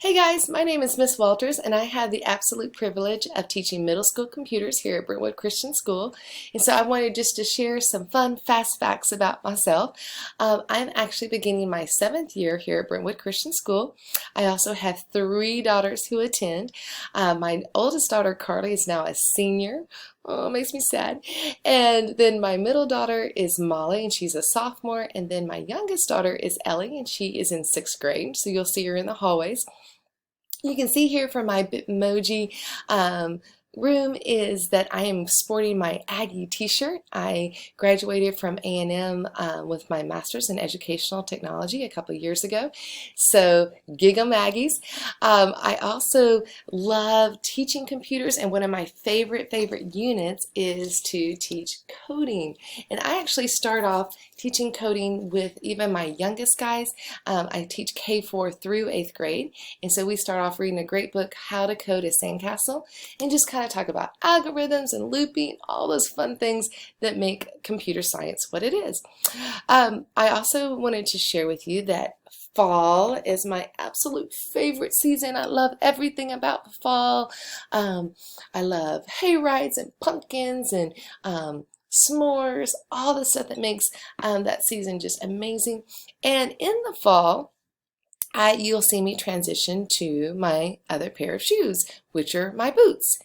Hey guys, my name is Miss Walters and I have the absolute privilege of teaching middle school computers here at Brentwood Christian School. And so I wanted just to share some fun, fast facts about myself. I'm actually beginning my 7th year here at Brentwood Christian School. I also have 3 daughters who attend. My oldest daughter, Carly, is now a senior. Oh, it makes me sad. And then my middle daughter is Molly, and she's a sophomore. And then my youngest daughter is Ellie, and she is in 6th grade. So you'll see her in the hallways. You can see here from my Bitmoji room is that I am sporting my Aggie t-shirt. I graduated from A&M with my master's in educational technology a couple of years ago. So gig 'em Aggies. I also love teaching computers, and one of my favorite units is to teach coding. And I actually start off teaching coding with even my youngest guys. I teach K4 through 8th grade, and so we start off reading a great book, How to Code a Sandcastle, and just kind of talk about algorithms and looping, all those fun things that make computer science what it is. I also wanted to share with you that fall is my absolute favorite season. I love everything about the fall. I love hay rides and pumpkins and s'mores, all the stuff that makes that season just amazing. And in the fall, you'll see me transition to my other pair of shoes, which are my boots.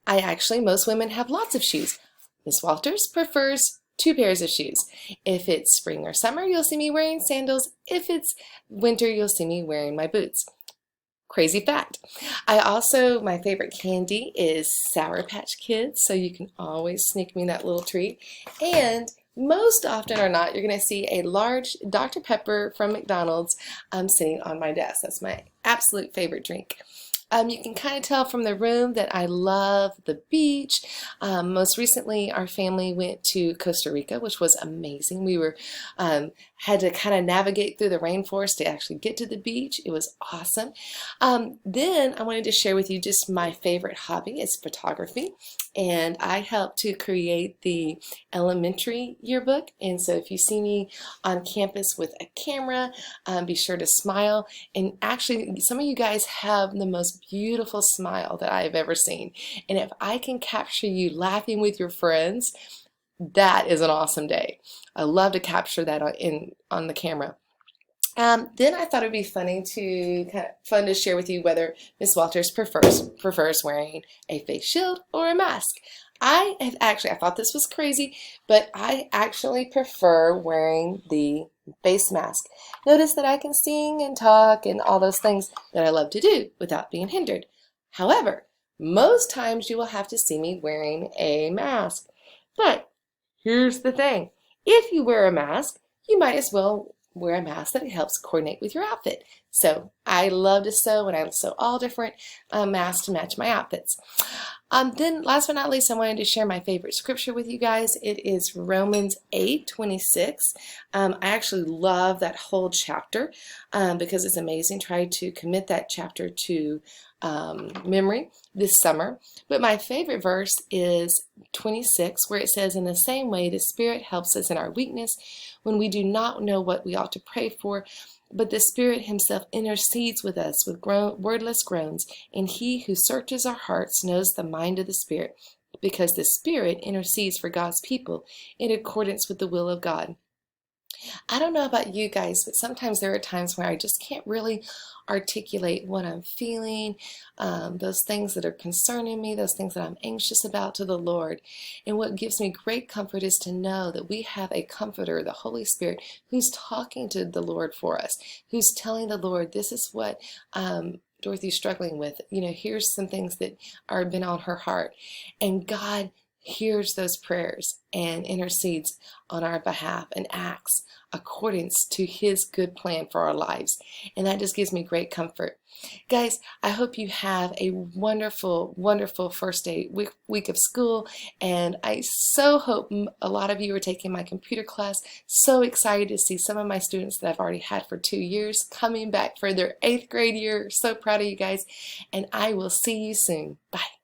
Most women have lots of shoes. Miss Walters prefers 2 pairs of shoes. If it's spring or summer, you'll see me wearing sandals. If it's winter, you'll see me wearing my boots. Crazy fact. My favorite candy is Sour Patch Kids, so you can always sneak me that little treat. And most often or not, you're going to see a large Dr. Pepper from McDonald's sitting on my desk. That's my absolute favorite drink. You can kind of tell from the room that I love the beach. Most recently, our family went to Costa Rica, which was amazing. We had to kind of navigate through the rainforest to actually get to the beach. It was awesome. Then I wanted to share with you just my favorite hobby is photography. And I helped to create the elementary yearbook. And so if you see me on campus with a camera, be sure to smile. And actually, some of you guys have the most beautiful smile that I have ever seen. And if I can capture you laughing with your friends, that is an awesome day. I love to capture that on the camera. Then I thought it'd be fun to share with you whether Miss Walters prefers wearing a face shield or a mask. I thought this was crazy, but I actually prefer wearing the face mask. Notice that I can sing and talk and all those things that I love to do without being hindered. However, most times you will have to see me wearing a mask. But here's the thing. If you wear a mask, you might as well wear a mask that helps coordinate with your outfit. So I love to sew, and I sew all different masks to match my outfits. Then last but not least, I wanted to share my favorite scripture with you guys. It is Romans 8:26. I actually love that whole chapter because it's amazing. Try to commit that chapter to memory this summer. But my favorite verse is 26, where it says, "In the same way, the Spirit helps us in our weakness when we do not know what we ought to pray for, but the Spirit Himself intercedes with us with wordless groans, and He who searches our hearts knows the mind of the Spirit, because the Spirit intercedes for God's people in accordance with the will of God." I don't know about you guys, but sometimes there are times where I just can't really articulate what I'm feeling, those things that are concerning me, those things that I'm anxious about to the Lord. And what gives me great comfort is to know that we have a comforter, the Holy Spirit, who's talking to the Lord for us, who's telling the Lord, this is what Dorothy's struggling with. Here's some things that are been on her heart. And God hears those prayers and intercedes on our behalf and acts according to His good plan for our lives. And that just gives me great comfort. Guys, I hope you have a wonderful, wonderful first day week of school, and I so hope a lot of you are taking my computer class. So excited to see some of my students that I've already had for 2 years coming back for their 8th grade year. So proud of you guys, and I will see you soon. Bye.